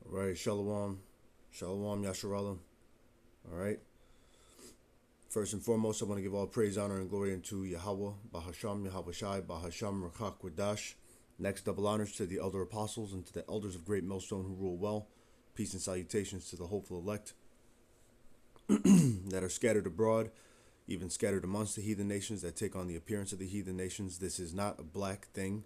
Right, Shalom. Shalom, Yasharallah. All right. First and foremost, I want to give all praise, honor, and glory unto Yahweh, Bahasham, Yahweh Shai, Bahasham, ROCKED. Next, double honors to the elder apostles and to the elders of Great Millstone who rule well. Peace and salutations to the hopeful elect that are scattered abroad, even scattered amongst the heathen nations that take on the appearance of the heathen nations. This is not a black thing,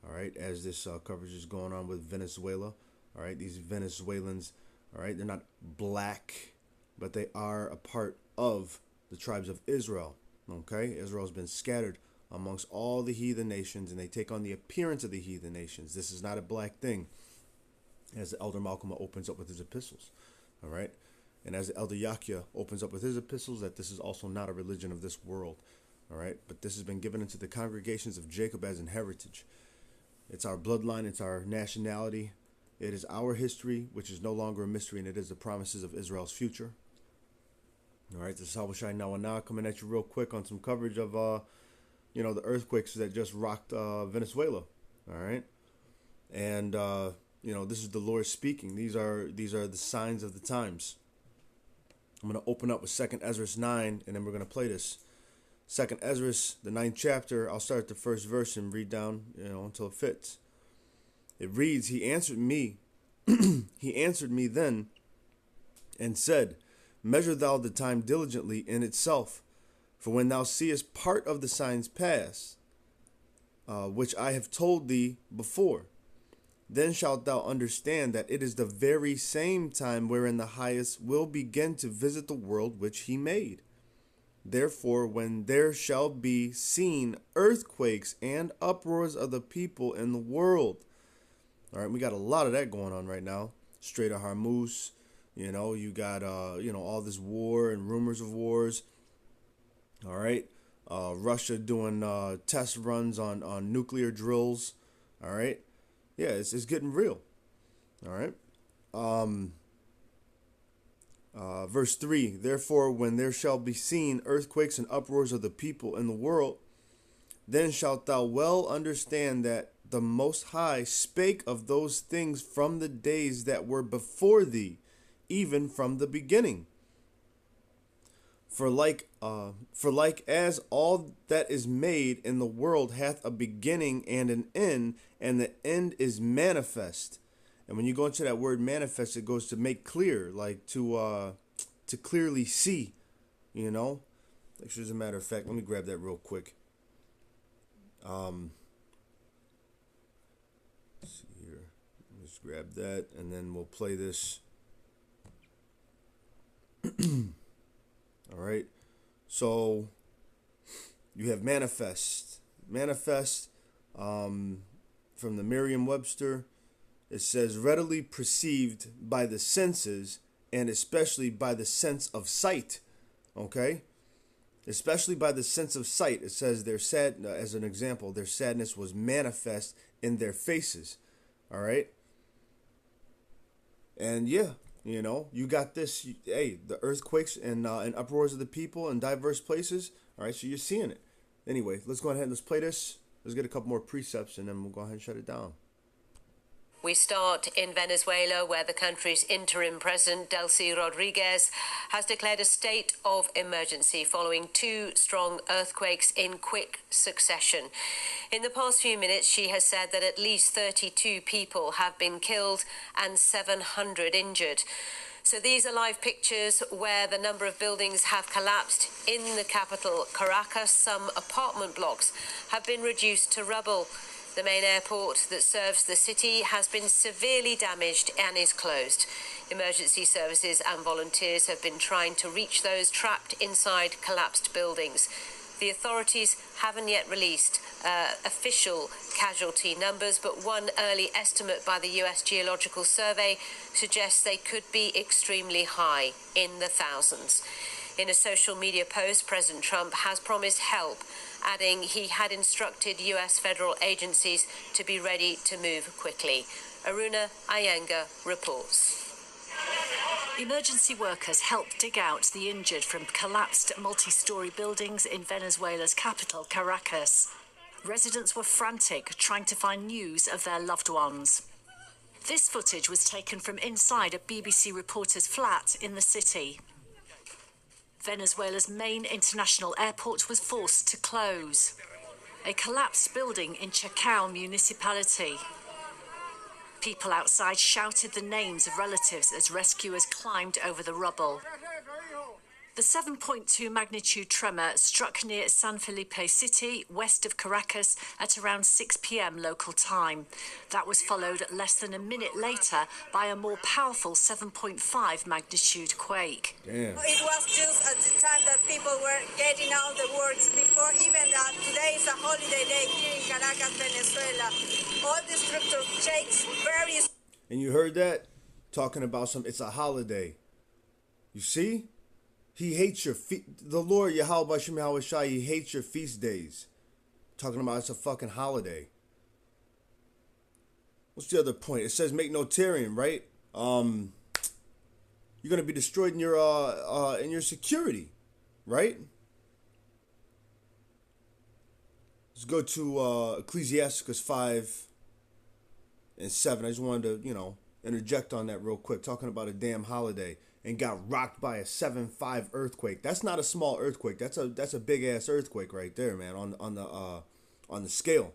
all right, as this coverage is going on with Venezuela. All right, these Venezuelans, all right, they're not black, but they are a part of the tribes of Israel. Okay, Israel has been scattered amongst all the heathen nations, and they take on the appearance of the heathen nations. This is not a black thing, as the elder Malcolm opens up with his epistles. All right, and as the elder Yahya opens up with his epistles, that this is also not a religion of this world. All right, but this has been given into the congregations of Jacob as an heritage. It's our bloodline, it's our nationality. It is our history, which is no longer a mystery, and it is the promises of Israel's future. All right, this is Hawashai Nawana coming at you real quick on some coverage of, the earthquakes that just rocked Venezuela. All right, and this is the Lord speaking. These are the signs of the times. I'm going to open up with 2nd Ezra 9, and then we're going to play this. 2nd Ezra, the 9th chapter. I'll start at the first verse and read down, until it fits. It reads, He answered me, He answered me then, and said, Measure thou the time diligently in itself, for when thou seest part of the signs pass, which I have told thee before, then shalt thou understand that it is the very same time wherein the highest will begin to visit the world which he made. Therefore, when there shall be seen earthquakes and uproars of the people in the world. All right, we got a lot of that going on right now. Strait of Hormuz, you got, all this war and rumors of wars. All right, Russia doing test runs on nuclear drills. All right, yeah, it's getting real. All right. Verse 3, Therefore, when there shall be seen earthquakes and uproars of the people in the world, then shalt thou well understand that the Most High spake of those things from the days that were before thee, even from the beginning. For like as all that is made in the world hath a beginning and an end, and the end is manifest. And when you go into that word manifest, it goes to make clear, like to clearly see, Actually, as a matter of fact, let me grab that real quick. Let's see here. Let's grab that, and then we'll play this. All right. So you have manifest. Manifest from the Merriam-Webster. It says readily perceived by the senses, and especially by the sense of sight. Okay? Especially by the sense of sight. It says their sad, as an example, their sadness was manifest in their faces. All right? And yeah, you got this. Hey, the earthquakes and uproars of the people in diverse places. All right, so you're seeing it. Anyway, let's go ahead and let's play this. Let's get a couple more precepts, and then we'll go ahead and shut it down. We start in Venezuela, where the country's interim president, Delcy Rodriguez, has declared a state of emergency following 2 strong earthquakes in quick succession. In the past few minutes, she has said that at least 32 people have been killed and 700 injured. So these are live pictures where the number of buildings have collapsed in the capital, Caracas. Some apartment blocks have been reduced to rubble. The main airport that serves the city has been severely damaged and is closed. Emergency services and volunteers have been trying to reach those trapped inside collapsed buildings. The authorities haven't yet released official casualty numbers, but one early estimate by the US Geological Survey suggests they could be extremely high, in the thousands. In a social media post, President Trump has promised help, adding he had instructed US federal agencies to be ready to move quickly. Aruna Iyengar reports. Emergency workers helped dig out the injured from collapsed multi-story buildings in Venezuela's capital, Caracas. Residents were frantic, trying to find news of their loved ones. This footage was taken from inside a BBC reporter's flat in the city. Venezuela's main international airport was forced to close. A collapsed building in Chacao municipality. People outside shouted the names of relatives as rescuers climbed over the rubble. The 7.2 magnitude tremor struck near San Felipe City, west of Caracas, at around 6 p.m. local time. That was followed less than a minute later by a more powerful 7.5 magnitude quake. Damn. It was just at the time that people were getting out the works before even that. Today is a holiday day here in Caracas, Venezuela. All the structure shakes very. And you heard that? Talking about it's a holiday. You see? He hates your the Lord Yahweh Shem Yahweh Shai, he hates your feast days. Talking about it's a fucking holiday. What's the other point? It says make no tearing, right? You're gonna be destroyed in your security, right? Let's go to Ecclesiasticus 5:7. I just wanted to, interject on that real quick, talking about a damn holiday. And got rocked by a 7.5 earthquake. That's not a small earthquake. That's a big ass earthquake right there, man. On the scale.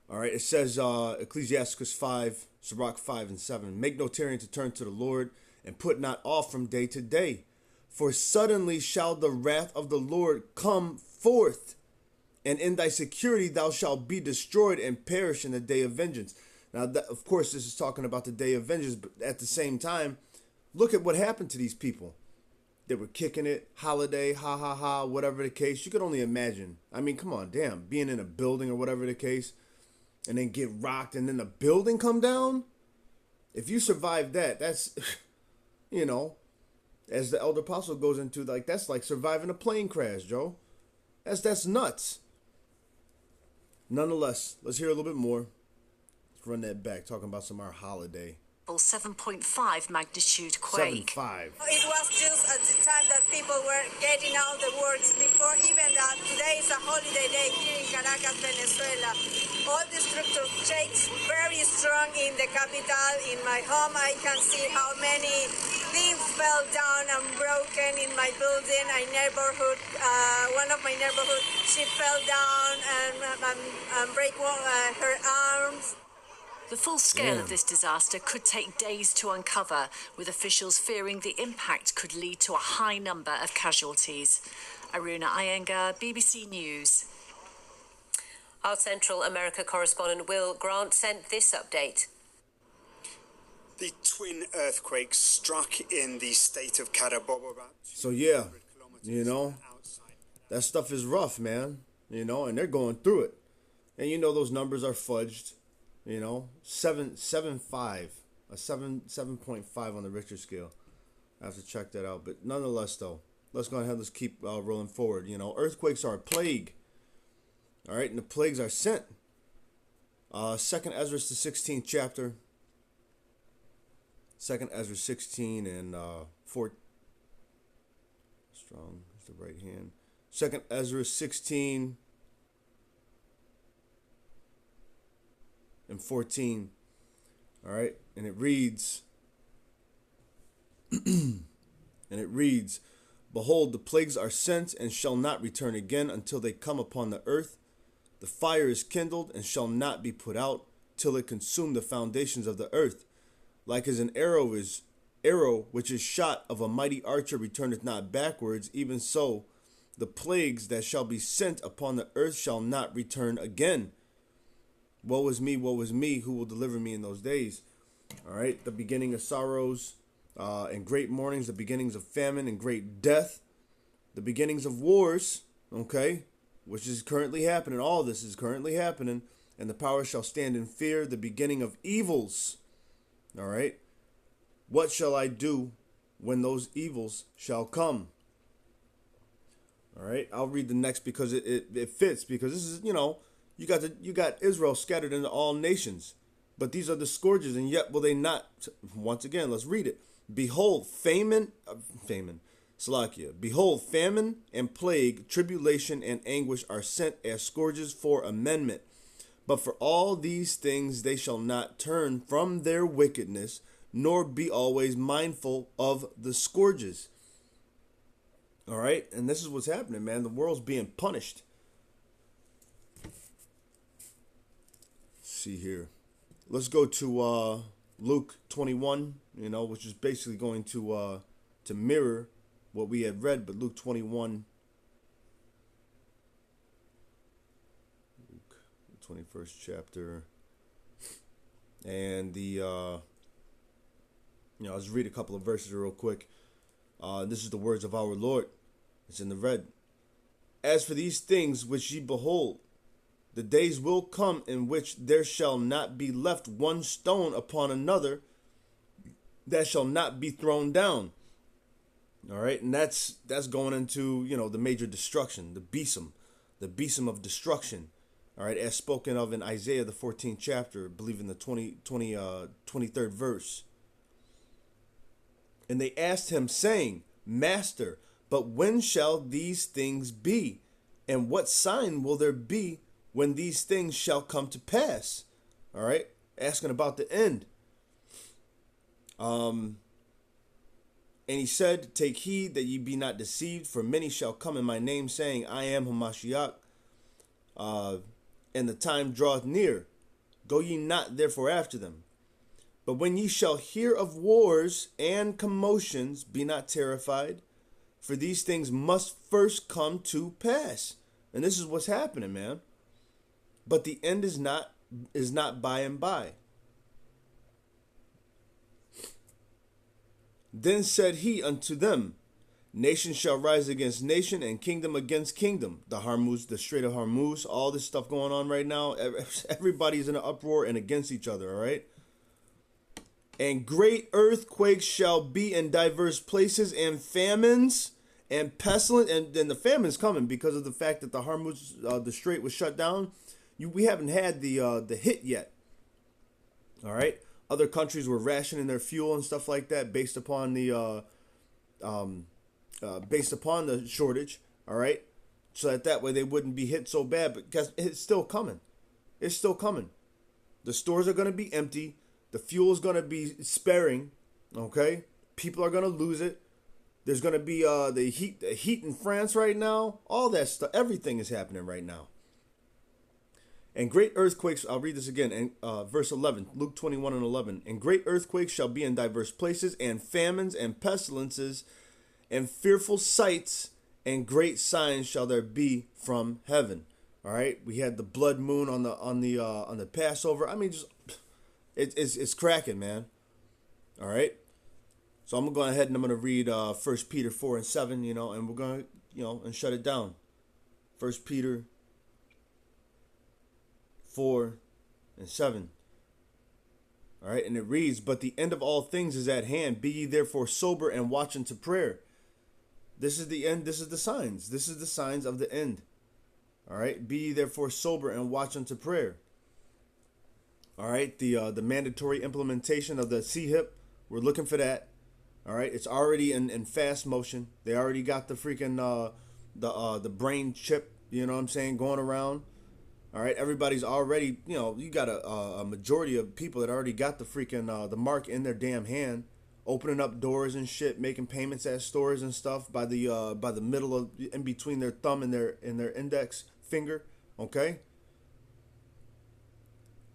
All right. It says Ecclesiasticus 5, Sirach 5:7. Make no tarrying to turn to the Lord, and put not off from day to day, for suddenly shall the wrath of the Lord come forth, and in thy security thou shalt be destroyed and perish in the day of vengeance. Now, of course, this is talking about the day of vengeance, but at the same time, look at what happened to these people. They were kicking it, holiday, ha ha ha, whatever the case. You could only imagine. I mean, come on, damn, being in a building or whatever the case, and then get rocked, and then the building come down. If you survive that, that's, as the elder apostle goes into, like, that's like surviving a plane crash, Joe. That's nuts. Nonetheless, let's hear a little bit more. Let's run that back, talking about some of our holiday. 7.5 magnitude quake. 7.5. It was just at the time that people were getting out the works before even that. Today is a holiday day here in Caracas, Venezuela. All the structure shakes very strong in the capital. In my home, I can see how many things fell down and broken in my building. One of my neighborhood, she fell down and break her arms. The full scale of this disaster could take days to uncover, with officials fearing the impact could lead to a high number of casualties. Aruna Iyengar, BBC News. Our Central America correspondent Will Grant sent this update. The twin earthquakes struck in the state of Carabobo. So yeah, that stuff is rough, man. And they're going through it. And those numbers are fudged. 7.5, a 7.5 on the Richter scale. I have to check that out. But nonetheless, though, let's go ahead. Let's keep rolling forward. Earthquakes are a plague. All right, and the plagues are sent. 2nd Ezra, the 16th chapter. 2nd Ezra 16 and 4. Strong is the right hand. 2nd Ezra 16 and 14. All right, and it reads, Behold, the plagues are sent and shall not return again until they come upon the earth. The fire is kindled and shall not be put out till it consume the foundations of the earth. Like as an arrow which is shot of a mighty archer returneth not backwards, even so the plagues that shall be sent upon the earth shall not return again. Woe is me, who will deliver me in those days? All right, the beginning of sorrows and great mournings, the beginnings of famine and great death, the beginnings of wars, okay, which is currently happening. All this is currently happening. And the power shall stand in fear, the beginning of evils. All right, what shall I do when those evils shall come? All right, I'll read the next because it fits, because this is, you got Israel scattered into all nations, but these are the scourges, and yet will they not? Once again, let's read it. Behold, famine, Behold, famine and plague, tribulation and anguish are sent as scourges for amendment. But for all these things they shall not turn from their wickedness, nor be always mindful of the scourges. All right, and this is what's happening, man. The world's being punished. Let's see here. Let's go to Luke 21, which is basically going to mirror what we had read, but Luke 21, Luke, the 21st chapter, and I'll just read a couple of verses real quick. This is the words of our Lord. It's in the red. As for these things which ye behold, the days will come in which there shall not be left one stone upon another that shall not be thrown down. All right, and that's going into, the major destruction, the besom of destruction. All right, as spoken of in Isaiah, the 14th chapter, I believe in the 23rd verse. And they asked him, saying, Master, but when shall these things be? And what sign will there be when these things shall come to pass? All right, asking about the end. And he said, Take heed that ye be not deceived, for many shall come in my name, saying, I am Hamashiach, and the time draweth near. Go ye not therefore after them. But when ye shall hear of wars and commotions, be not terrified, for these things must first come to pass. And this is what's happening, man. But the end is not by and by. Then said he unto them, Nation shall rise against nation, and kingdom against kingdom. The Strait of Hormuz, all this stuff going on right now. Everybody's in an uproar and against each other, all right? And great earthquakes shall be in diverse places, and famines and pestilence. And then the famine's coming because of the fact that the Hormuz, the strait was shut down. We haven't had the hit yet. All right. Other countries were rationing their fuel and stuff like that based upon the shortage. All right. So that way they wouldn't be hit so bad. But guess it's still coming. It's still coming. The stores are going to be empty. The fuel is going to be sparing, okay? People are going to lose it. There's going to be the heat in France right now. All that stuff, everything is happening right now. And great earthquakes, I'll read this again, and verse 11, Luke 21 and 11. And great earthquakes shall be in diverse places, and famines and pestilences, and fearful sights, and great signs shall there be from heaven. All right, we had the blood moon on the Passover. I mean, just... It's cracking, man. All right. So I'm going to go ahead and I'm going to read 1 Peter 4 and 7, and we're going to, and shut it down. 1 Peter 4 and 7. All right. And it reads, But the end of all things is at hand. Be ye therefore sober and watch unto prayer. This is the end. This is the signs. This is the signs of the end. All right. Be ye therefore sober and watch unto prayer. All right, the mandatory implementation of the CHIP, we're looking for that. All right, it's already in fast motion. They already got the freaking the brain chip, you know what I'm saying, going around. All right, everybody's already, you got a majority of people that already got the freaking the mark in their damn hand, opening up doors and shit, making payments at stores and stuff by the middle of in between their thumb and their index finger. Okay.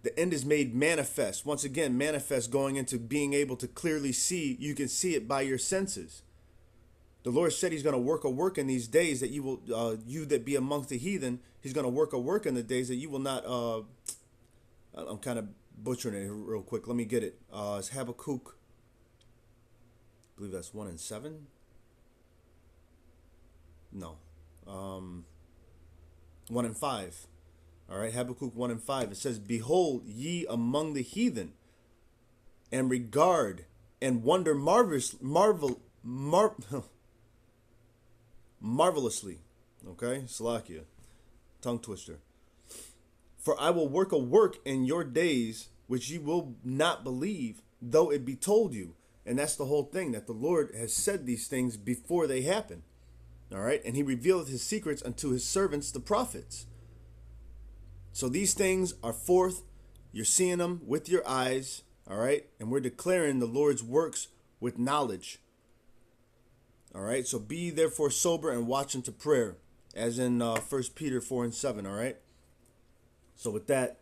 The end is made manifest. Once again, manifest going into being able to clearly see. You can see it by your senses. The Lord said he's going to work a work in these days that you will, you that be amongst the heathen, he's going to work a work in the days that you will not, I'm kind of butchering it real quick. Let me get it. It's Habakkuk. I believe that's 1 and 7. No. 1 and 5. All right, Habakkuk 1 and 5. It says, Behold, ye among the heathen, and regard and wonder marvelously. Okay, Salakia, tongue twister. For I will work a work in your days which ye will not believe, though it be told you. And that's the whole thing, that the Lord has said these things before they happen. All right, and he revealeth his secrets unto his servants, the prophets. So these things are forth. You're seeing them with your eyes. All right. And we're declaring the Lord's works with knowledge. All right. So be therefore sober and watch unto prayer, as in 1 Peter 4:7. All right. So with that,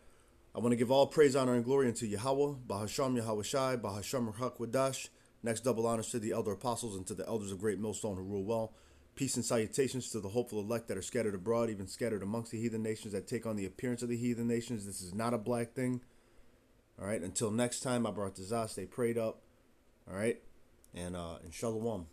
I want to give all praise, honor, and glory unto Yahweh, Bahasham Yahweh Shai, Bahasham Rakwadash. Next, double honors to the elder apostles and to the elders of Great Millstone who rule well. Peace and salutations to the hopeful elect that are scattered abroad, even scattered amongst the heathen nations that take on the appearance of the heathen nations. This is not a black thing. All right. Until next time, I brought the Zah. Stay prayed up. All right. And Shalom.